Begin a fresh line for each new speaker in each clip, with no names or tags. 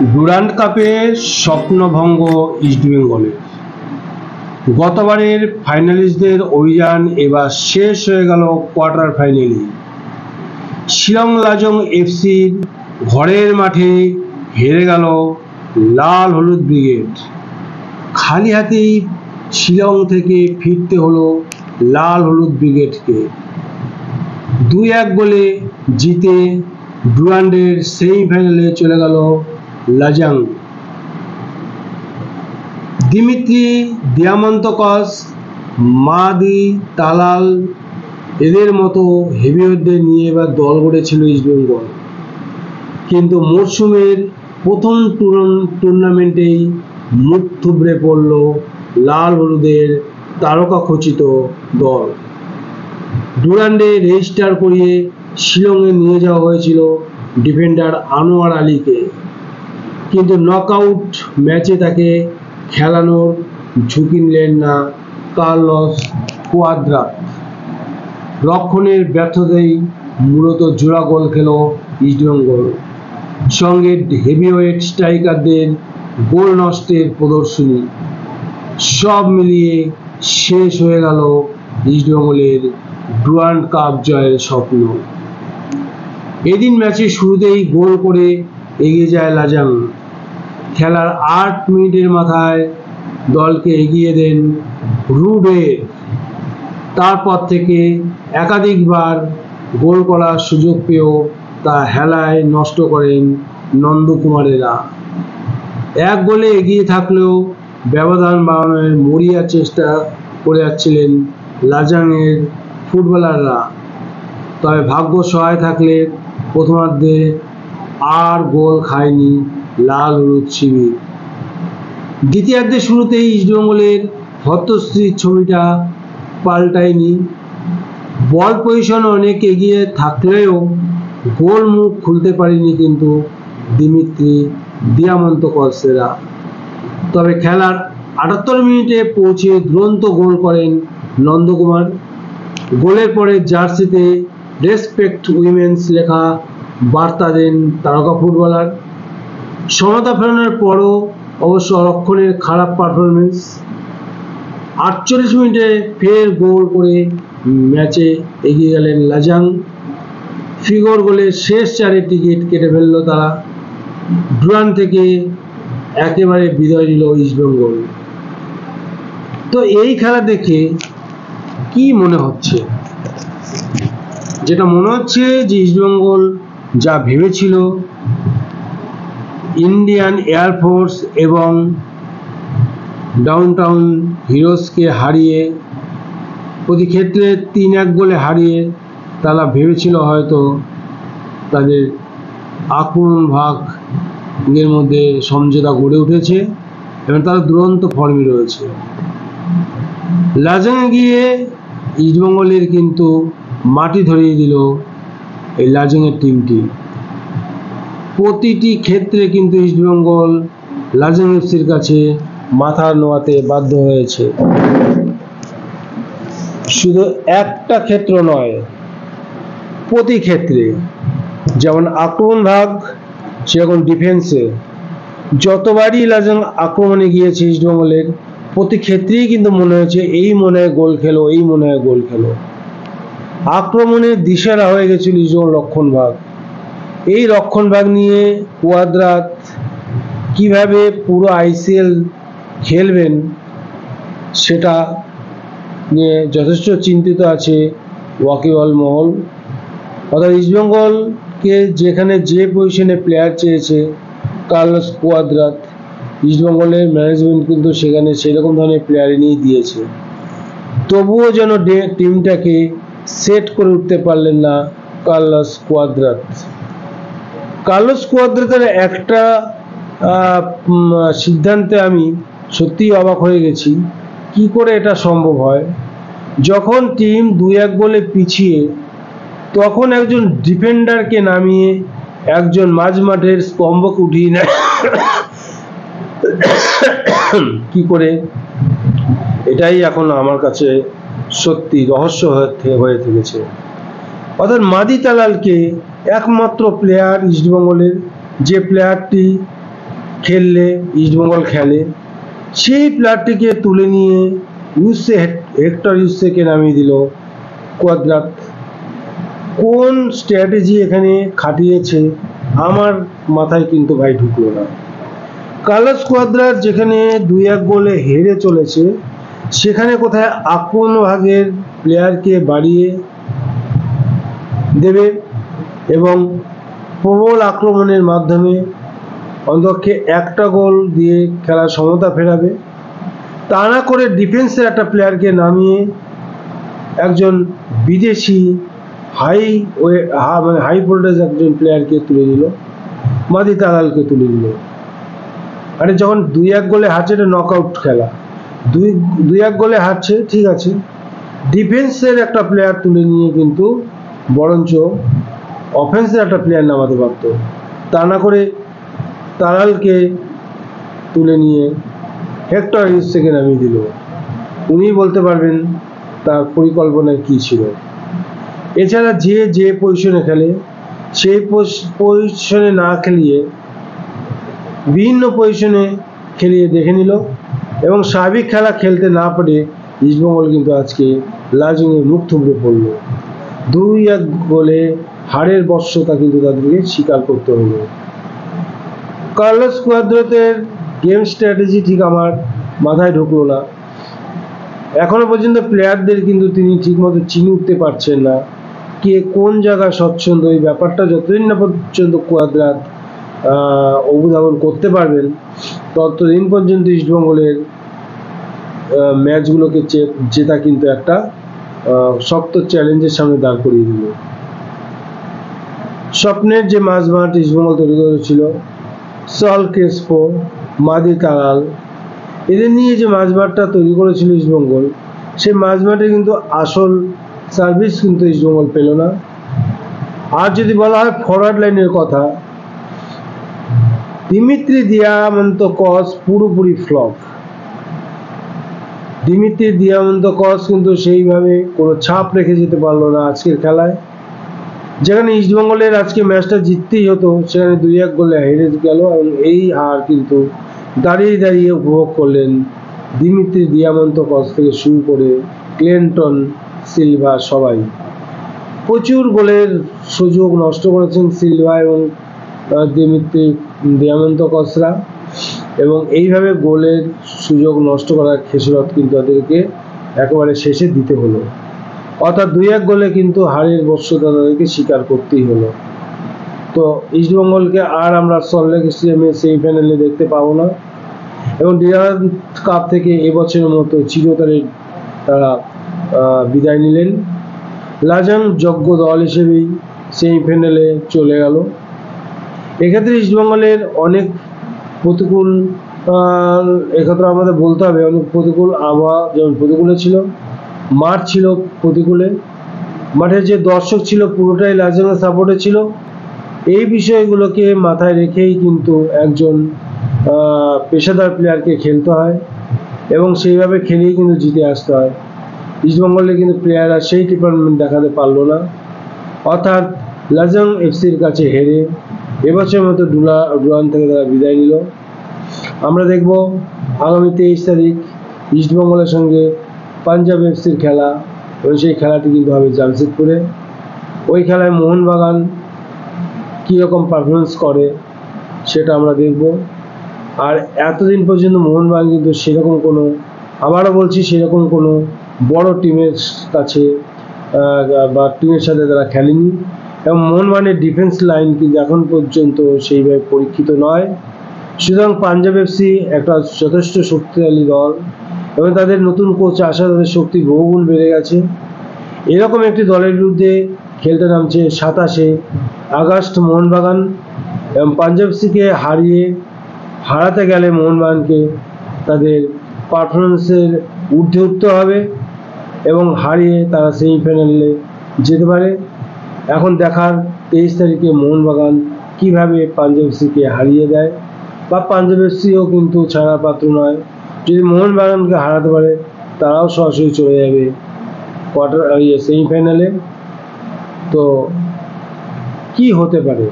Durand কাপে স্বপ্নভঙ্গ ইস্টবেঙ্গলের। গতবারের ফাইনালিস্টদের অভিযান এবার শেষ হয়ে গেল কোয়ার্টার ফাইনালে। শিলং লাজং এফসির ঘরের মাঠে হেরে গেল লাল হলুদ ব্রিগেড। খালি হাতেই শিলং থেকে ফিরতে হলো লাল হলুদ ব্রিগেডকে। 2-1 গোলে জিতে ডুরান্ডের সেমিফাইনালে চলে গেল লাজাং। দিমিত্রি দিয়ামন্তকস, মাদি তালাল এদের মতো হেভিওয়েটদের নিয়ে এবার দল গড়েছিল ইস্টবেঙ্গল, কিন্তু মরশুমের প্রথম টুর্নামেন্টেই মুখ থুবড়ে পড়ল লাল হলুদের তারকা খচিত দল। ডুরান্ডে রেজিস্টার করিয়ে শিলংয়ে নিয়ে যাওয়া হয়েছিল ডিফেন্ডার আনোয়ার আলীকে, কিন্তু নকআউট ম্যাচে তাকে খেলানোর ঝুঁকি নিলেন না কার্লোস কুয়াদ্রাত। রক্ষণের ব্যর্থতায় মূলত জোড়া গোল খেল ইস্টবেঙ্গল, সঙ্গে হেভিওয়েট স্ট্রাইকারদের গোল নষ্টের প্রদর্শনী। সব মিলিয়ে শেষ হয়ে গেল ইস্টবেঙ্গলের ডুরান্ড কাপ জয়ের স্বপ্ন। এদিন ম্যাচের শুরুতেই গোল করে এগিয়ে যায় লাজাং। খেলার 8 মিনিটের মাথায় দলকে এগিয়ে দেন রুবের। তারপর থেকে একাধিকবার গোল করার সুযোগ পেয়েও তা হেলায় নষ্ট করেন নন্দকুমারেরা। 1 গোলে এগিয়ে থাকলেও ব্যবধান বাড়ানোর মরিয়া চেষ্টা করে যাচ্ছিলেন লাজাংয়ের ফুটবলাররা, তবে ভাগ্য সহায় থাকলে প্রথমার্ধে আর গোল খায়নি লাল হলুদ শিবির। দ্বিতীয়ার্ধের শুরুতেই ইস্টবেঙ্গলের হতশ্রীর ছবিটা পাল্টায়নি। বল পজিশন অনেক এগিয়ে থাকলেও গোল মুখ খুলতে পারেনি কিন্তু দিমিত্রি দিয়ামন্তকসেরা। তবে খেলার 78 মিনিটে পৌঁছে দুরন্ত গোল করেন নন্দকুমার। গোলের পরে জার্সিতে রেসপেক্ট উইমেন্স লেখা বার্তা দেন তারকা ফুটবলার। সমতা ফেরানোর পরও অবশ্য রক্ষণের খারাপ পারফরমেন্স। 48 মিনিটে ফের গোল করে ম্যাচে এগিয়ে গেলেন লাজাং। ফিগর গোলে শেষ 4 টিকিট কেটে ফেলল তারা। ডুরান্ড থেকে একেবারে বিদায় নিল ইস্টবেঙ্গল। তো এই খেলা দেখে কি মনে হচ্ছে? যেটা মনে হচ্ছে যে ইস্টবেঙ্গল যা ভেবেছিল ইন্ডিয়ান এয়ারফোর্স এবং ডাউনটাউন হিরোজকে হারিয়ে, প্রতি ক্ষেত্রে 3-1 গোলে হারিয়ে তারা ভেবেছিল হয়তো তাদের আক্রমণ ভাগের মধ্যে সমঝোতা গড়ে উঠেছে এবং তারা দুরন্ত ফর্মে রয়েছে। লাজাংয়ে গিয়ে ইস্টবেঙ্গলের কিন্তু মাটি ধরিয়ে দিল এই লাজাংয়ের টিমটি। প্রতিটি ক্ষেত্রে কিন্তু ইস্টবেঙ্গল লাজাং এফসির কাছে মাথা নোয়াতে বাধ্য হয়েছে। শুধু একটা ক্ষেত্র নয়, প্রতি ক্ষেত্রে, যেমন আক্রমণ ভাগ সেরকম ডিফেন্সে। যতবারই লাজাং আক্রমণে গিয়েছে ইস্টবেঙ্গলের, প্রতি ক্ষেত্রেই কিন্তু মনে হয়েছে এই মনে হয় গোল খেলো, এই মনে হয় গোল খেলো। আক্রমণের দিশারা হয়ে গেছিল ইস্টবেঙ্গল রক্ষণ ভাগ। এই রক্ষণ ভাগ নিয়ে কুয়াদ্রাত কিভাবে পুরো আইসিএল খেলবেন সেটা নিয়ে যথেষ্ট চিন্তিত আছে ওয়াকিবহাল মহল। অর্থাৎ ইস্টবেঙ্গলকে যেখানে যে পজিশনে প্লেয়ার চেয়েছে কার্লোস কুয়াদ্রাত, ইস্টবেঙ্গলের ম্যানেজমেন্ট কিন্তু সেখানে সেরকম ধরনের প্লেয়ার নিয়ে দিয়েছে। তবুও যেন টিমটাকে সেট করে উঠতে পারলেন না কার্লোস কুয়াদ্রাত। কার্লোস কুয়াদ্রাতের একটা সিদ্ধান্তে আমি সত্যিই অবাক হয়ে গেছি। কি করে এটা সম্ভব হয়? যখন টিম 2-1 গোলে পিছিয়ে, তখন একজন ডিফেন্ডারকে নামিয়ে একজন মাঝমাঠের স্তম্ভকে উঠিয়ে নেয় কি করে? এটাই এখন আমার কাছে সত্যি রহস্য হয়ে থেকেছে। অর্থাৎ মাদি তালালকে একমাত্র প্লেয়ার ইস্টবেঙ্গলের, যে প্লেয়ারটি খেললে, ইস্টবেঙ্গল খেলে, সেই প্লেয়ারটিকে তুলে নিয়ে হেক্টর ইউসেকে নামিয়ে দিল কোয়াদ্রাত। কোন স্ট্র্যাটেজি এখানে খাটিয়েছে আমার মাথায় কিন্তু ভাই ঢুকলো না। কার্লোস কোয়াদ্রাত যেখানে 2-1 গোলে হেরে চলেছে, সেখানে কোথায় আক্রমণ ভাগের প্লেয়ারকে বাড়িয়ে দেবে এবং প্রবল আক্রমণের মাধ্যমে অন্তপক্ষে একটা গোল দিয়ে খেলার সমতা ফেরাবে, তা না করে ডিফেন্সের একটা প্লেয়ারকে নামিয়ে একজন বিদেশি হাই ভোল্টেজ একজন প্লেয়ারকে তুলে দিল, মাদি তালালকে তুলে দিল। আরে যখন 2-1 গোলে হারছে, এটা নকআউট খেলা, 2-1 গোলে হারছে, ঠিক আছে, ডিফেন্সের একটা প্লেয়ার তুলে নিয়ে কিন্তু বরঞ্চ অফেন্সের একটা প্লেয়ার নামাতে পারত, তা না করে তালালকে তুলে নিয়ে হেক্টর ইউসেকে নামিয়ে দিল। উনিই বলতে পারবেন তার পরিকল্পনায় কি ছিল। এছাড়া যে পজিশনে খেলে সেই পজিশনে না খেলিয়ে বিভিন্ন পজিশনে খেলিয়ে দেখে নিল এবং স্বাভাবিক খেলা খেলতে না পারে ইস্টবেঙ্গল কিন্তু আজকে লাজুংয়ে মুখ থুবড়ে পড়ল। 2-1 গোলে হারের বর্ষতা কিন্তু তাদেরকে স্বীকার করতে হলো। কার্লোস কোয়াদ্রাতের গেম স্ট্র্যাটেজি ঠিক আমার মাথায় ঢুকলো না। এখনো পর্যন্ত প্লেয়ারদের কিন্তু তিনি ঠিকমতো চিনে উঠতে পারছেন না, কে কোন জায়গায় স্বচ্ছন্দ। এই ব্যাপারটা যতদিন না পর্যন্ত কোয়াদ্রাত অনুধাবন করতে পারবেন, ততদিন পর্যন্ত ইস্টবেঙ্গলের ম্যাচগুলোকে জেতা কিন্তু একটা শক্ত চ্যালেঞ্জের সামনে দাঁড় করিয়ে দিল। স্বপ্নের যে মাঝমাঠ ইস্টবেঙ্গল তৈরি করেছিল, সল ক্রেসপো, মাদি তালাল, এদের নিয়ে যে মাঝমাঠটা তৈরি করেছিল ইস্টবেঙ্গল, সেই মাঝমাঠে কিন্তু আসল সার্ভিস কিন্তু ইস্টবেঙ্গল পেল না। আর যদি বলা হয় ফরওয়ার্ড লাইনের কথা, দিমিত্রি দিয়ামান্তকস পুরোপুরি ফ্লপ। দিমিত্রি দিয়ামান্তকস কিন্তু সেইভাবে কোনো ছাপ রেখে যেতে পারলো না আজকের খেলায়। যেখানে ইস্টবেঙ্গলের আজকে ম্যাচটা জিততেই হতো, সেখানে 2-1 গোলে হেরে গেল এবং এই হার কিন্তু দাঁড়িয়ে দাঁড়িয়ে উপভোগ করলেন দিমিত্রি দিয়ামান্তকস থেকে শুরু করে ক্লিন্টন সিলভা, সবাই। প্রচুর গোলের সুযোগ নষ্ট করেছেন সিলভা এবং দিমিত্রি দিয়ামান্তকসরা, এবং এইভাবে গোলের সুযোগ নষ্ট করার খেসারত কিন্তু তাদেরকে একেবারে শেষে দিতে হলো। অর্থাৎ 2-1 গোলে কিন্তু হারের বর্ষতা তাদেরকে স্বীকার করতেই হলো। তো ইস্টবেঙ্গলকে আর আমরা সল্টলেক স্টেডিয়ামে সেমিফাইনালে দেখতে পাবো না এবং ডিনার কাপ থেকে এবছরের মতো চিরতরে তারা বিদায় নিলেন। লাজং যোগ্য দল হিসেবেই সেমিফাইনালে চলে গেল। এক্ষেত্রে ইস্টবেঙ্গলের অনেক প্রতিকূল, এক্ষেত্রে আমাদের বলতে হবে, অনেক প্রতিকূল আবহাওয়া যেমন প্রতিকূলে ছিল, মাঠ ছিল প্রতিকূলে, মাঠে যে দর্শক ছিল পুরোটাই লাজংয়ের সাপোর্টে ছিল। এই বিষয়গুলোকে মাথায় রেখেই কিন্তু একজন পেশাদার প্লেয়ারকে খেলতে হয় এবং সেইভাবে খেলেই কিন্তু জিতে আসতে হয়। ইস্টবেঙ্গলের কিন্তু প্লেয়াররা সেই ডিপার্টমেন্ট দেখাতে পারলো না, অর্থাৎ লাজং এফসির কাছে হেরে এবছরের মতো ডুরান থেকে তারা বিদায় নিল। আমরা দেখব আগামী 23 তারিখ ইস্টবেঙ্গলের সঙ্গে পাঞ্জাব এফসির খেলা, এবং সেই খেলাটি কিন্তু হবে জামশেদপুরে। ওই খেলায় মোহনবাগান কীরকম পারফরমেন্স করে সেটা আমরা দেখব। আর এতদিন পর্যন্ত মোহনবাগান কিন্তু সেরকম কোনো, আবারও বলছি, সেরকম কোনো বড় টিমের কাছে বা টিমের সাথে তারা খেলেনি, এবং মোহনবাগানের ডিফেন্স লাইন কিন্তু এখন পর্যন্ত সেইভাবে পরীক্ষিত নয়। সুতরাং পাঞ্জাব এফসি একটা যথেষ্ট শক্তিশালী দল এবং তাদের নতুন কোচ আসা তাদের শক্তি বহুগুণ বেড়ে গেছে। এরকম একটি দলের বিরুদ্ধে খেলতে নামছে 27শে আগস্ট মোহনবাগান, এবং পাঞ্জাব এফসিকে হারাতে গেলে মোহনবাগানকে তাদের পারফরমেন্সের ঊর্ধ্বে উঠতে হবে এবং হারিয়ে তারা সেমিফাইনালে যেতে পারে। এখন দেখার 23 তারিখে মোহনবাগান কীভাবে পাঞ্জাব এফসিকে হারিয়ে দেয়, বা পাঞ্জাব এফসিও কিন্তু ছাড়া পাত্র নয়। যদি মোহনবাগানকে হারাতে পারে, তারাও সরাসরি চলে যাবে সেমিফাইনালে। তো কি হতে পারে,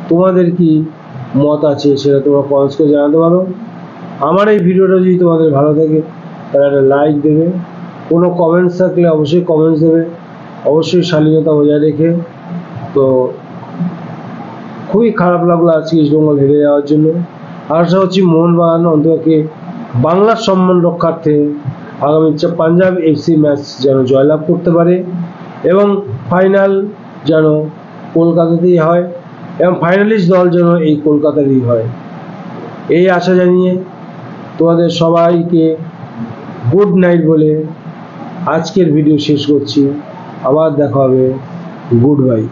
তোমাদের কি মত আছে সেটা তোমরা কমেন্টস করে জানাতে পারো। আমার এই ভিডিওটা যদি তোমাদের ভালো থাকে তাহলে একটা লাইক দেবে, কোনো কমেন্টস থাকলে অবশ্যই কমেন্টস দেবে, অবশ্যই শালীনতা বজায় রেখে। তো খুবই খারাপ লাগলো আজকে ইস্টবেঙ্গল হেরে যাওয়ার জন্য। আশা হচ্ছি মোহনবাগান অন্ততকে বাংলার সম্মান রক্ষার্থে আগামী পাঞ্জাব এফসি ম্যাচ যেন জয়লাভ করতে পারে এবং ফাইনাল যেন কলকাতাতেই হয় এবং ফাইনালিস্ট দল যেন এই কলকাতারই হয়, এই আশা জানিয়ে তোমাদের সবাইকে গুড নাইট বলে আজকের ভিডিও শেষ করছি। আবার দেখা হবে। Good bye.